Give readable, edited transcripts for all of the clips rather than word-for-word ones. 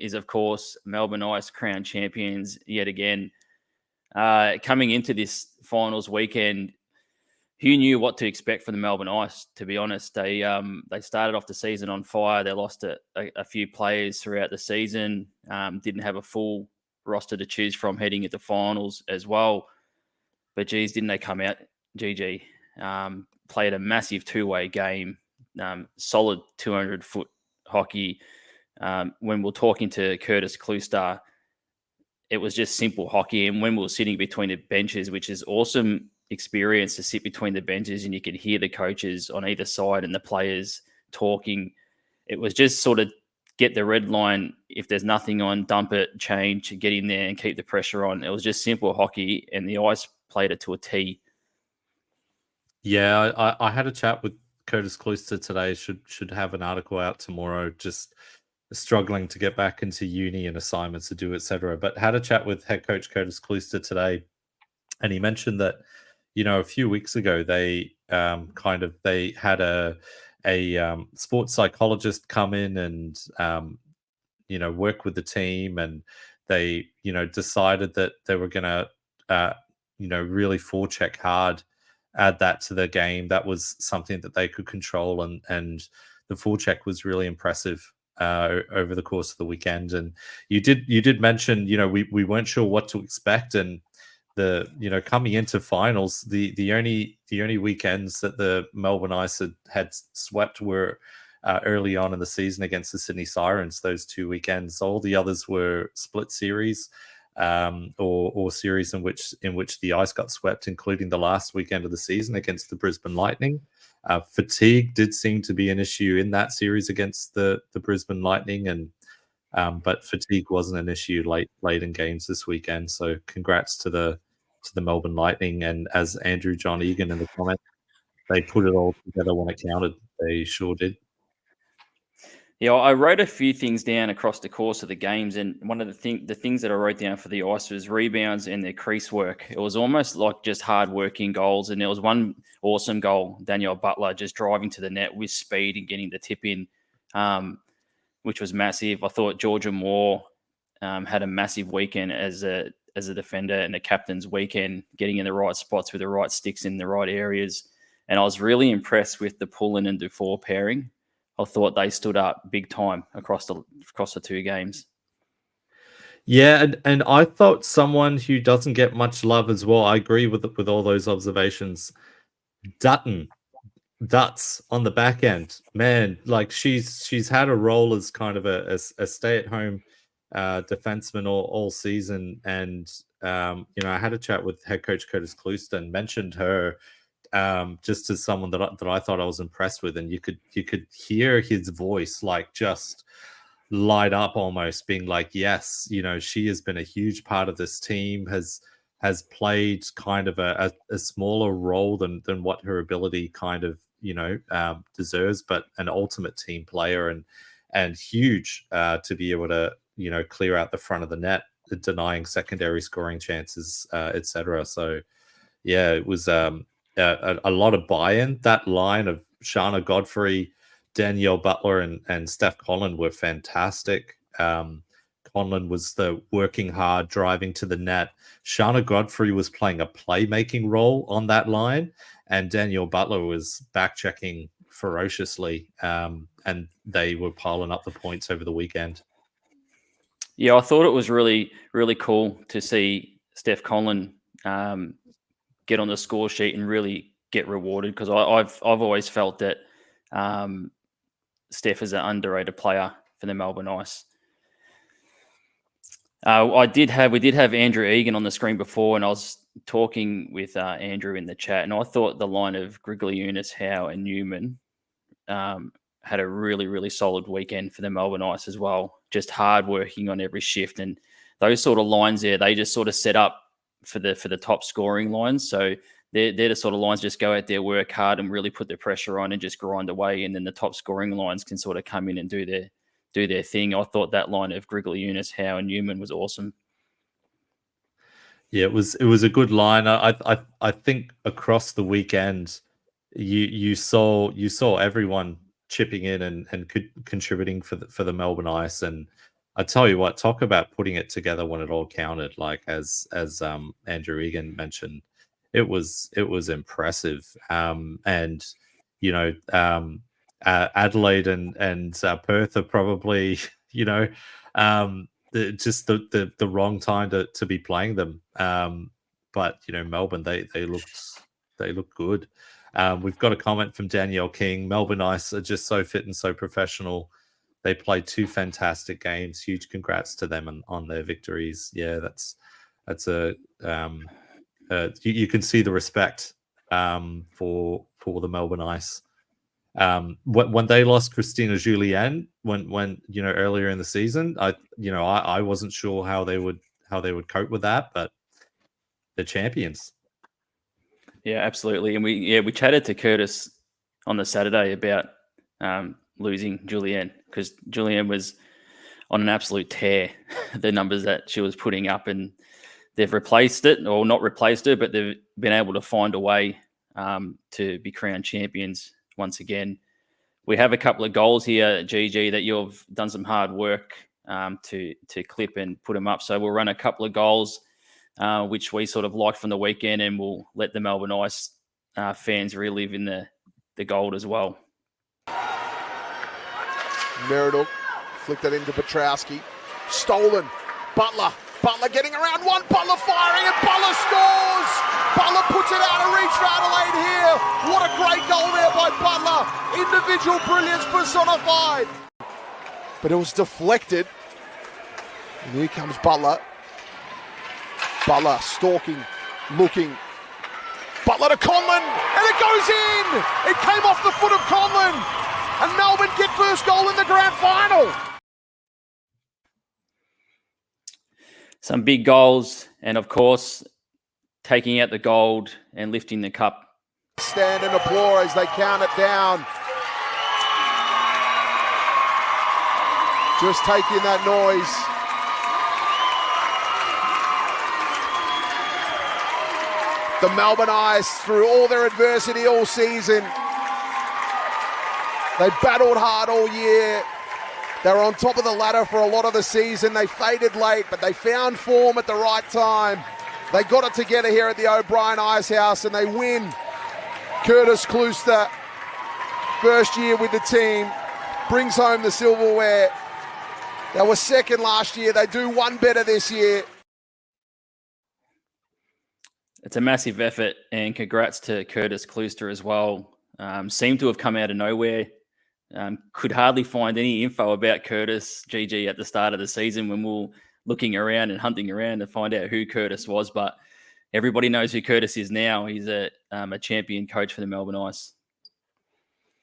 is, of course, Melbourne Ice crown champions yet again. Coming into this finals weekend, who knew what to expect from the Melbourne Ice? To be honest, they started off the season on fire. They lost a few players throughout the season. Didn't have a full roster to choose from heading into finals as well. But geez, didn't they come out? GG. Played a massive two-way game, solid 200-foot hockey. When we're talking to Curtis Klooster, it was just simple hockey. And when we were sitting between the benches, which is awesome experience to sit between the benches and you could hear the coaches on either side and the players talking, it was just sort of get the red line. If there's nothing on, dump it, change, get in there and keep the pressure on. It was just simple hockey, and the Ice played it to a T. Yeah, I had a chat with Curtis Klooster today. Should have an article out tomorrow. Just struggling to get back into uni and assignments to do, etc. But had a chat with head coach Curtis Klooster today, and he mentioned that a few weeks ago they they had a sports psychologist come in and work with the team, and they decided that they were going to really forecheck hard, add that to the game. That was something that they could control, and the forecheck was really impressive over the course of the weekend. And you did mention we weren't sure what to expect, and the coming into finals, the only weekends that the Melbourne Ice had swept were early on in the season against the Sydney Sirens. Those 2 weekends, all the others were split series, or series in which the Ice got swept, including the last weekend of the season against the Brisbane Lightning. Fatigue did seem to be an issue in that series against the Brisbane Lightning, and but fatigue wasn't an issue late in games this weekend. So congrats to the Melbourne Lightning, and as Andrew John Egan in the comments, they put it all together when it counted. They sure did. Yeah, I wrote a few things down across the course of the games, and one of the things that I wrote down for the Ice was rebounds and their crease work. It was almost like just hard-working goals, and there was one awesome goal, Daniel Butler just driving to the net with speed and getting the tip in, which was massive. I thought Georgia Moore had a massive weekend as a defender, and the captain's weekend, getting in the right spots with the right sticks in the right areas. And I was really impressed with the Pullen and Dufour pairing. I thought they stood up big time across the two games. Yeah, and I thought someone who doesn't get much love as well. I agree with all those observations. Duts on the back end, man. Like she's had a role as kind of a stay-at-home defenseman all season, and I had a chat with head coach Curtis Klooster and mentioned her just as someone that I thought I was impressed with, and you could hear his voice like just light up, almost being like, yes, she has been a huge part of this team, has played kind of a smaller role than what her ability kind of deserves, but an ultimate team player, and huge to be able to clear out the front of the net, denying secondary scoring chances, etc. So yeah, it was a lot of buy-in. That line of Shana Godfrey, Danielle Butler, and Steph Conlon were fantastic. Conlon was the working hard, driving to the net. Shana Godfrey was playing a playmaking role on that line, and Danielle Butler was back-checking ferociously, and they were piling up the points over the weekend. Yeah, I thought it was really, really cool to see Steph Conlon get on the score sheet and really get rewarded, because I've always felt that Steph is an underrated player for the Melbourne Ice. We did have Andrew Egan on the screen before, and I was talking with Andrew in the chat, and I thought the line of Grigliunas, Howe, and Newman had a really, really solid weekend for the Melbourne Ice as well. Just hard working on every shift, and those sort of lines there, they just sort of set up for the top scoring lines. So they're the sort of lines just go out there, work hard, and really put the pressure on and just grind away, and then the top scoring lines can sort of come in and do their thing. I thought that line of Grigliunas, Howe, and Newman was awesome. Yeah, it was a good line. I think across the weekend, you saw everyone chipping in and contributing for the Melbourne Ice, and I tell you what, talk about putting it together when it all counted. Like as Andrew Egan mentioned, it was impressive. And you know, Adelaide and Perth are probably just the wrong time to be playing them. But Melbourne, they looked good. We've got a comment from Danielle King. Melbourne Ice are just so fit and so professional. They played 2 fantastic games. Huge congrats to them on their victories. Yeah, that's a you can see the respect for the Melbourne Ice. When they lost Christina Julien when earlier in the season, I wasn't sure how they would cope with that, but they're champions. Yeah, absolutely. And we chatted to Curtis on the Saturday about losing Julianne, because Julianne was on an absolute tear, the numbers that she was putting up, and they've replaced it, or not replaced it, but they've been able to find a way to be crowned champions once again. We have a couple of goals here, GG, that you've done some hard work to clip and put them up. So we'll run a couple of goals, which we sort of liked from the weekend, and we'll let the Melbourne Ice fans relive in the gold as well. Meredith flicked it into Petrowski. Stolen. Butler getting around one. Butler firing, and Butler scores! Butler puts it out of reach for Adelaide here. What a great goal there by Butler. Individual brilliance personified. But it was deflected. And here comes Butler. Butler stalking, looking. Butler to Conlon, and it goes in! It came off the foot of Conlon. And Melbourne get first goal in the grand final. Some big goals, and of course, taking out the gold and lifting the cup. Stand and applaud as they count it down. Just taking that noise. The Melbourne Ice, through all their adversity all season, they battled hard all year. They were on top of the ladder for a lot of the season. They faded late, but they found form at the right time. They got it together here at the O'Brien Ice House, and they win. Curtis Klooster, first year with the team, brings home the silverware. They were second last year. They do one better this year. It's a massive effort, and congrats to Curtis Klooster as well. Seemed to have come out of nowhere. Could hardly find any info about Curtis, GG, at the start of the season when we were looking around and hunting around to find out who Curtis was. But everybody knows who Curtis is now. He's a champion coach for the Melbourne Ice.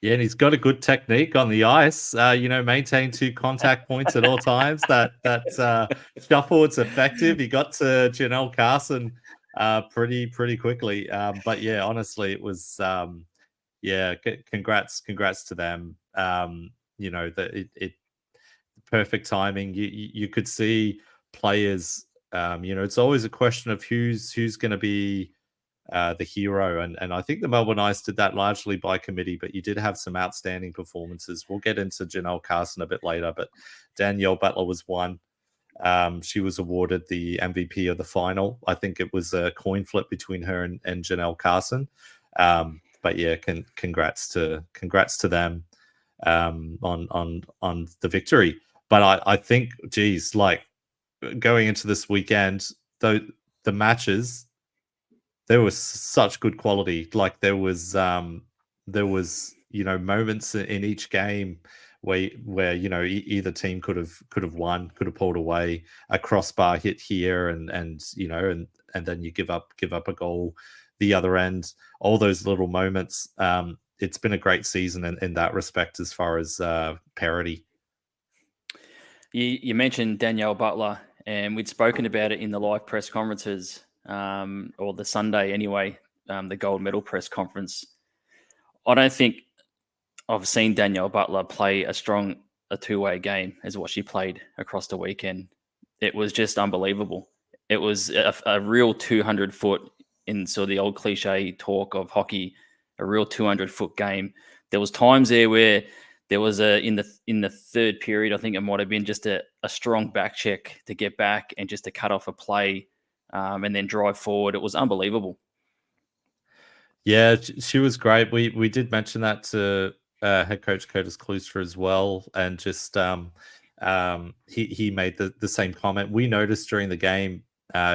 Yeah, and he's got a good technique on the ice. Maintain 2 contact points at all times. That shuffle, it's effective. He got to Janelle Carson pretty quickly. But yeah, honestly, it was congrats to them. Perfect timing. You could see players. It's always a question of who's going to be the hero, and I think the Melbourne Ice did that largely by committee. But you did have some outstanding performances. We'll get into Janelle Carson a bit later, but Danielle Butler was one. She was awarded the MVP of the final. I think it was a coin flip between her and Janelle Carson. But yeah, congrats to them on the victory. But I think, geez, like going into this weekend, though, the matches, there was such good quality. Like there was moments in each game where either team could have won, could have pulled away, a crossbar hit here, and then you give up a goal the other end. All those little moments. It's been a great season in that respect as far as parity. You mentioned Danielle Butler, and we'd spoken about it in the live press conferences, or the Sunday anyway, the gold medal press conference. I don't think I've seen Danielle Butler play a two-way game as what she played across the weekend. It was just unbelievable. It was a real 200-foot, in sort of the old cliche talk of hockey, a real 200-foot game. There was times there where there was in the third period, I think it might have been just a strong back check to get back and just to cut off a play and then drive forward. It was unbelievable. Yeah, she was great. We did mention that to head coach Curtis Klooster as well, and just he made the same comment. We noticed during the game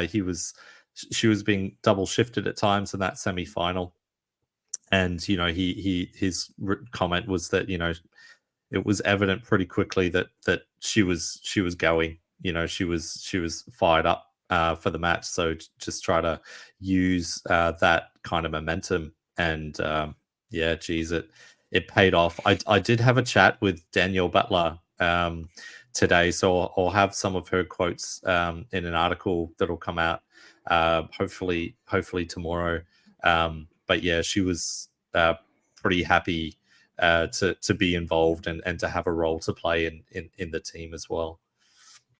she was being double shifted at times in that semi-final, and his comment was that it was evident pretty quickly that she was going. She was fired up for the match. So just try to use that kind of momentum, and yeah, geez, it paid off. I did have a chat with Danielle Butler today, so I'll have some of her quotes in an article that'll come out hopefully tomorrow. But yeah, she was pretty happy to be involved and to have a role to play in the team as well.